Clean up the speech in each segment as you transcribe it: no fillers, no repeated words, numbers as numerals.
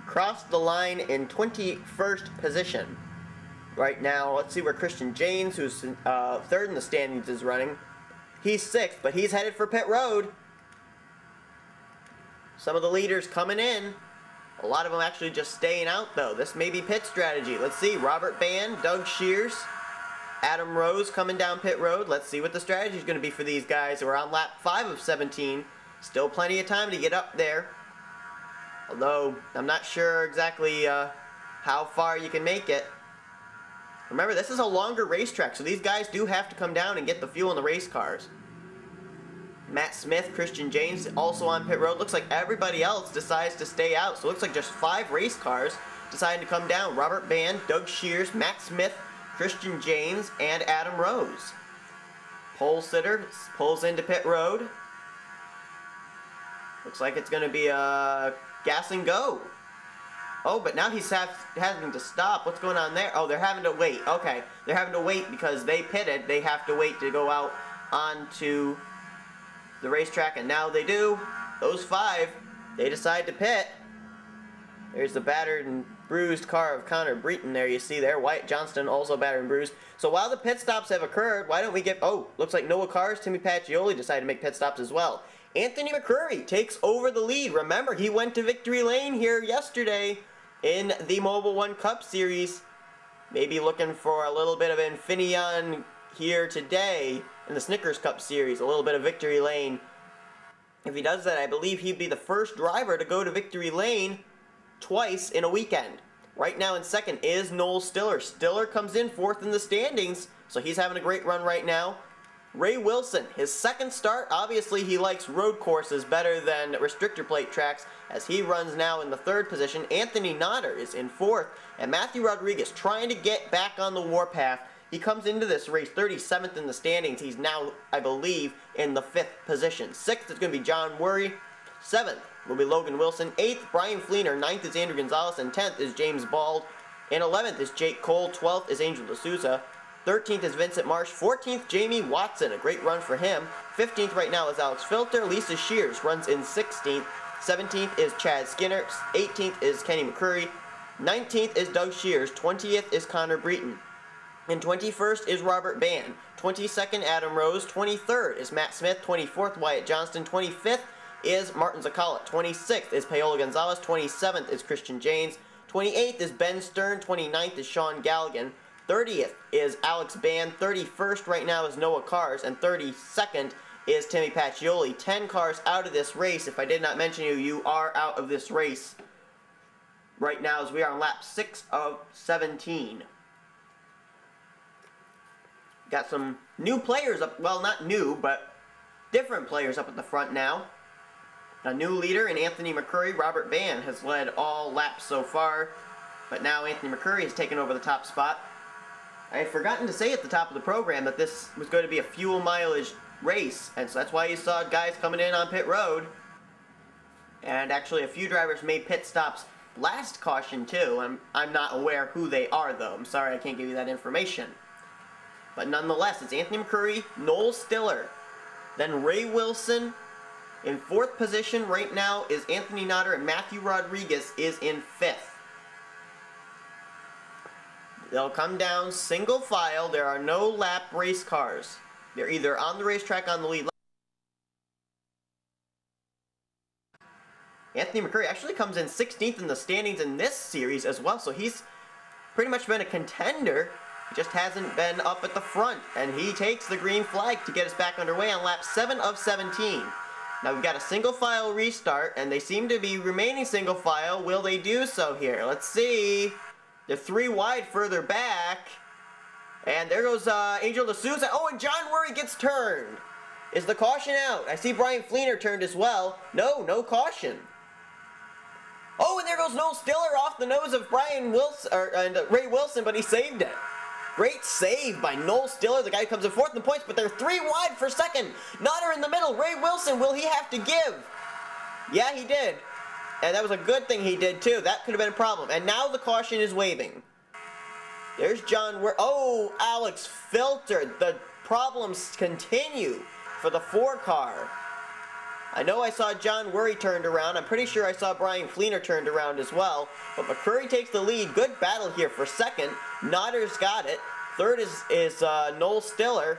crossed the line in 21st position. Right now, let's see where Christian James, who's third in the standings, is running. He's 6th, but he's headed for pit road. Some of the leaders coming in. A lot of them actually just staying out, though. This may be pit strategy. Let's see. Robert Band, Doug Shears, Adam Rose coming down pit road. Let's see what the strategy is going to be for these guys who are on lap 5 of 17. Still plenty of time to get up there. Although, I'm not sure exactly how far you can make it. Remember, this is a longer racetrack, so these guys do have to come down and get the fuel in the race cars. Matt Smith, Christian James also on pit road. Looks like everybody else decides to stay out. So it looks like just 5 race cars deciding to come down. Robert Band, Doug Shears, Matt Smith, Christian James, and Adam Rose. Pole sitter pulls into pit road. Looks like it's going to be a gas and go. Oh, but now he's having to stop. What's going on there? Oh, they're having to wait. Okay, they're having to wait because they pitted. They have to wait to go out onto the racetrack, and now they do. Those 5, they decide to pit. There's the battered and bruised car of Connor Breton there, you see there. Wyatt Johnston also battered and bruised. So while the pit stops have occurred, why don't we get... Oh, looks like Noah Cars, Timmy Pacioli decided to make pit stops as well. Anthony McCurry takes over the lead. Remember, he went to victory lane here yesterday in the Mobile One Cup Series. Maybe looking for a little bit of Infineon here today in the Snickers Cup Series, a little bit of victory lane. If he does that, I believe he'd be the first driver to go to victory lane twice in a weekend. Right now in second is Noel Stiller. Stiller comes in 4th in the standings, so he's having a great run right now. Ray Wilson, his second start. Obviously he likes road courses better than restrictor plate tracks, as he runs now in the 3rd position. Anthony Notter is in 4th, and Matthew Rodriguez trying to get back on the warpath. He comes into this race 37th in the standings. He's now, I believe, in the 5th position. 6th is going to be John Worry. 7th will be Logan Wilson. 8th, Brian Fleener. 9th is Andrew Gonzalez. And 10th is James Bald. And 11th is Jake Cole. 12th is Angel D'Souza. 13th is Vincent Marsh. 14th, Jamie Watson. A great run for him. 15th right now is Alex Filter. Lisa Shears runs in 16th. 17th is Chad Skinner. 18th is Kenny McCurry. 19th is Doug Shears. 20th is Connor Breton. And 21st is Robert Band. 22nd, Adam Rose. 23rd is Matt Smith. 24th, Wyatt Johnston. 25th is Martin Zakala. 26th is Paola Gonzalez. 27th is Christian James. 28th is Ben Stern. 29th is Sean Galligan. 30th is Alex Band. 31st right now is Noah Cars. And 32nd is Timmy Pacioli. 10 cars out of this race. If I did not mention you, you are out of this race right now, as we are on lap 6 of 17. Got some new players up, well, not new, but different players up at the front now. A new leader in Anthony McCurry. Robert Band has led all laps so far, but now Anthony McCurry has taken over the top spot. I had forgotten to say at the top of the program that this was going to be a fuel mileage race, and so that's why you saw guys coming in on pit road. And actually a few drivers made pit stops last caution too. I'm not aware who they are though. I'm sorry I can't give you that information. But nonetheless, it's Anthony McCurry, Noel Stiller, then Ray Wilson. In 4th position right now is Anthony Notter, and Matthew Rodriguez is in 5th. They'll come down single file. There are no lap race cars. They're either on the racetrack on the lead lap. Anthony McCurry actually comes in 16th in the standings in this series as well, so he's pretty much been a contender. He just hasn't been up at the front, and he takes the green flag to get us back underway on lap 7 of 17. Now we've got a single file restart, and they seem to be remaining single file. Will they do so here? Let's see. They're 3 wide further back, and there goes Angel D'Souza. Oh, and John Worry gets turned. Is the caution out? I see Brian Fleener turned as well. No caution. Oh, and there goes Noel Stiller off the nose of Brian Wilson, and Ray Wilson, but he saved it. Great save by Noel Stiller, the guy who comes in 4th in points, but they're 3 wide for 2nd. Notter in the middle. Ray Wilson, will he have to give? Yeah, he did. And that was a good thing he did, too. That could have been a problem. And now the caution is waving. There's John Worry. Oh, Alex Filter. The problems continue for the 4 car. I know I saw John Worry turned around. I'm pretty sure I saw Brian Fleener turned around as well. But McCurry takes the lead. Good battle here for second. Notter's got it. Third is Noel Stiller.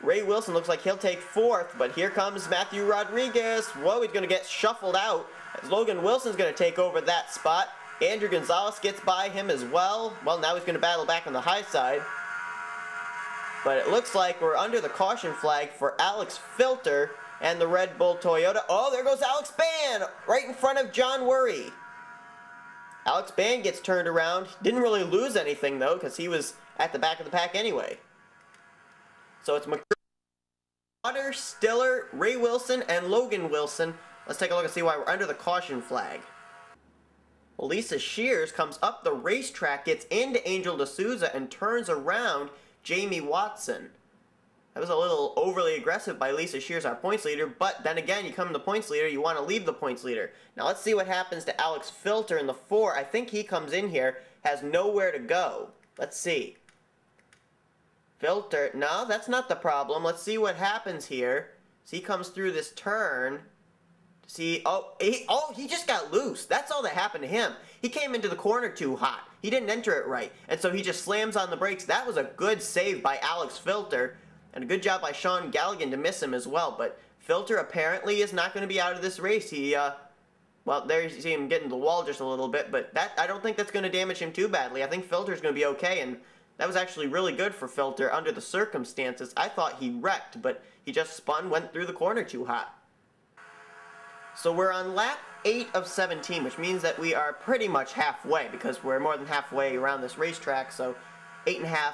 Ray Wilson looks like he'll take fourth, but here comes Matthew Rodriguez. Whoa, he's going to get shuffled out. As Logan Wilson's going to take over that spot. Andrew Gonzalez gets by him as well. Well, now he's going to battle back on the high side. But it looks like we're under the caution flag for Alex Filter and the Red Bull Toyota. Oh, there goes Alex Band right in front of John Worry. Alex Band gets turned around. Didn't really lose anything, though, because he was at the back of the pack anyway. So it's McCurry, Potter, Stiller, Ray Wilson, and Logan Wilson. Let's take a look and see why we're under the caution flag. Well, Lisa Shears comes up the racetrack, gets into Angel D'Souza, and turns around Jamie Watson. That was a little overly aggressive by Lisa Shears, our points leader, but then again, you come to the points leader, you want to leave the points leader. Now let's see what happens to Alex Filter in the 4. I think he comes in here, has nowhere to go. Let's see. Filter, no, that's not the problem. Let's see what happens here. So he comes through this turn. See, he just got loose. That's all that happened to him. He came into the corner too hot. He didn't enter it right. And so he just slams on the brakes. That was a good save by Alex Filter. And a good job by Sean Galligan to miss him as well. But Filter apparently is not going to be out of this race. He, well, there you see him getting the wall just a little bit. But that, I don't think that's going to damage him too badly. I think Filter's going to be okay. And that was actually really good for Filter under the circumstances. I thought he wrecked, but he just spun, went through the corner too hot. So we're on lap 8 of 17, which means that we are pretty much halfway, because we're more than halfway around this racetrack, so 8.5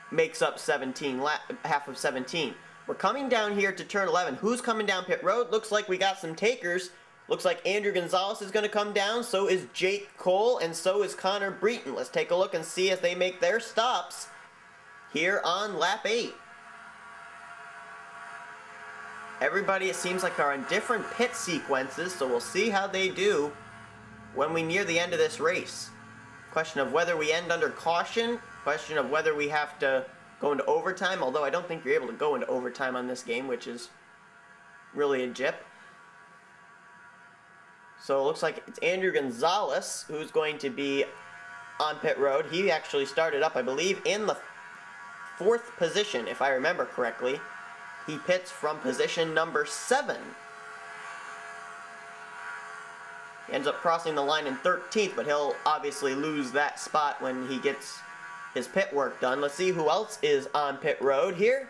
makes up 17, half of 17. We're coming down here to turn 11. Who's coming down pit road? Looks like we got some takers. Looks like Andrew Gonzalez is going to come down, so is Jake Cole, and so is Connor Breton. Let's take a look and see as they make their stops here on lap 8. Everybody, it seems like, are in different pit sequences, so we'll see how they do when we near the end of this race. Question of whether we end under caution, question of whether we have to go into overtime, although I don't think you're able to go into overtime on this game, which is really a jip. So it looks like it's Andrew Gonzalez who's going to be on pit road. He actually started up, I believe, in the 4th position, if I remember correctly. He pits from position number 7. He ends up crossing the line in 13th, but he'll obviously lose that spot when he gets his pit work done. Let's see who else is on pit road here.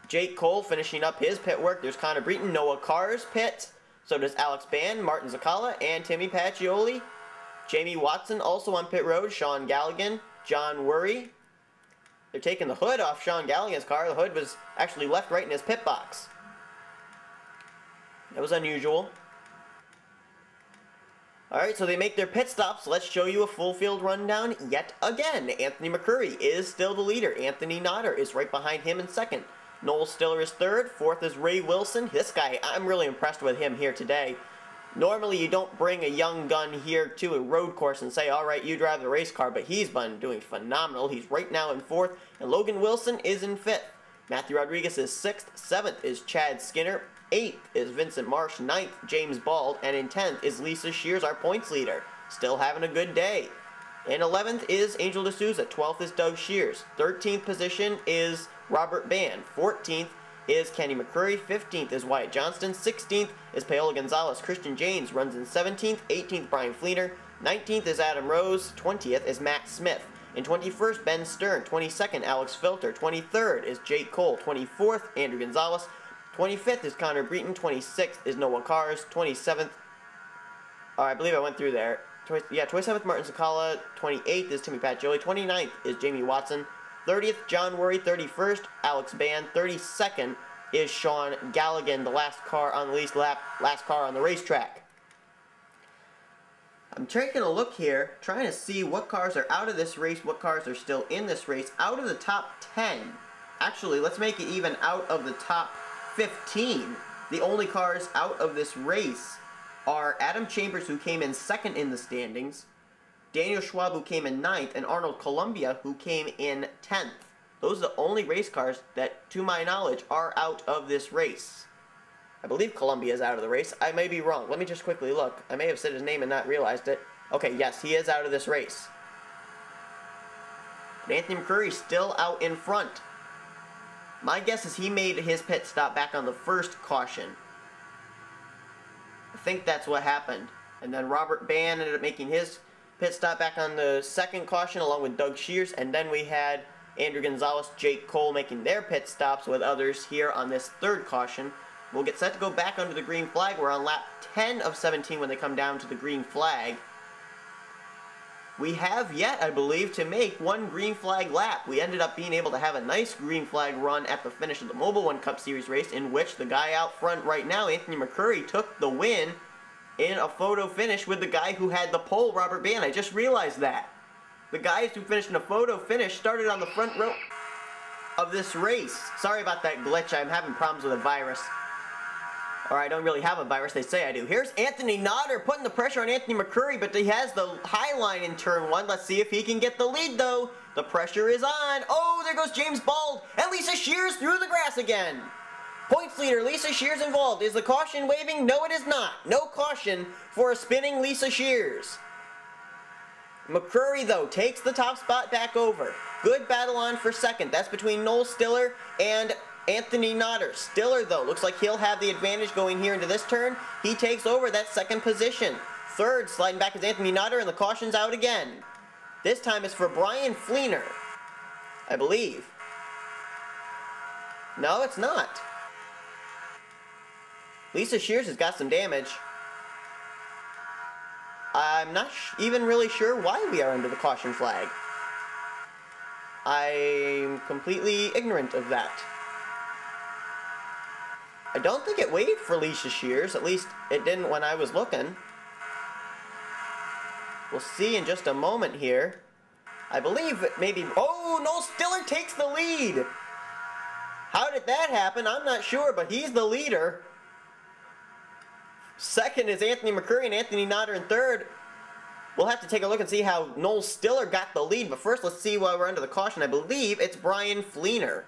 Jake Cole finishing up his pit work. There's Connor Breton, Noah Carr's pit. So does Alex Band, Martin Zakala, and Timmy Pacioli. Jamie Watson also on pit road. Sean Galligan, John Worry. They're taking the hood off Sean Galligan's car. The hood was actually left right in his pit box. That was unusual. Alright, so they make their pit stops. Let's show you a full field rundown yet again. Anthony McCurry is still the leader. Anthony Notter is right behind him in 2nd. Noel Stiller is 3rd. 4th is Ray Wilson. This guy, I'm really impressed with him here today. Normally, you don't bring a young gun here to a road course and say, all right, you drive the race car, but he's been doing phenomenal. He's right now in 4th, and Logan Wilson is in 5th. Matthew Rodriguez is 6th. 7th is Chad Skinner. 8th is Vincent Marsh. 9th, James Bald. And in 10th is Lisa Shears, our points leader. Still having a good day. In 11th is Angel D'Souza. 12th is Doug Shears. 13th position is Robert Band. 14th is Kenny McCurry. 15th is Wyatt Johnston. 16th is Paola Gonzalez. Christian James runs in 17th. 18th, Brian Fleener. 19th is Adam Rose. 20th is Matt Smith. In 21st, Ben Stern. 22nd, Alex Filter. 23rd is Jake Cole. 24th, Andrew Gonzalez. 25th is Connor Breton. 26th is Noah Cars. 27th, I believe I went through there. 27th, Martin Zakala. 28th is Timmy Pacioli. 29th is Jamie Watson. 30th, John Worry. 31st, Alex Band. 32nd is Sean Galligan, the last car on the least lap, last car on the racetrack. I'm taking a look here, trying to see what cars are out of this race, what cars are still in this race. Out of the top 10, actually, let's make it even out of the top 15. The only cars out of this race are Adam Chambers, who came in 2nd in the standings, Daniel Schwab, who came in 9th, and Arnold Columbia, who came in 10th. Those are the only race cars that, to my knowledge, are out of this race. I believe Columbia is out of the race. I may be wrong. Let me just quickly look. I may have said his name and not realized it. Okay, yes, he is out of this race. But Anthony McCurry still out in front. My guess is he made his pit stop back on the first caution. I think that's what happened. And then Robert Bann ended up making his pit stop back on the second caution along with Doug Shears. And then we had Andrew Gonzalez, Jake Cole making their pit stops with others here on this third caution. We'll get set to go back under the green flag. We're on lap 10 of 17 when they come down to the green flag. We have yet, I believe, to make one green flag lap. We ended up being able to have a nice green flag run at the finish of the Mobil 1 Cup Series race, in which the guy out front right now, Anthony McCurry, took the win in a photo finish with the guy who had the pole, Robert Bann. I just realized that. The guys who finished in a photo finish started on the front row of this race. Sorry about that glitch. I'm having problems with a virus. Or I don't really have a virus, they say I do. Here's Anthony Nodder putting the pressure on Anthony McCurry, but he has the high line in turn 1. Let's see if he can get the lead, though. The pressure is on. Oh, there goes James Bald. And Lisa Shears through the grass again. Points leader, Lisa Shears involved. Is the caution waving? No, it is not. No caution for a spinning Lisa Shears. McCurry, though, takes the top spot back over. Good battle on for second. That's between Noel Stiller and Anthony Nodder. Stiller, though, looks like he'll have the advantage going here into this turn. He takes over that second position. Third, sliding back is Anthony Nodder, and the caution's out again. This time it's for Brian Fleener, I believe. No, it's not. Lisa Shears has got some damage. I'm not even really sure why we are under the caution flag. I'm completely ignorant of that. I don't think it waved for Lisa Shears, at least it didn't when I was looking. We'll see in just a moment here. I believe it maybe... Oh, Noel Stiller takes the lead! How did that happen? I'm not sure, but he's the leader. Second is Anthony McCurry and Anthony Nodder in third. We'll have to take a look and see how Noel Stiller got the lead, but first let's see why we're under the caution. I believe it's Brian Fleener.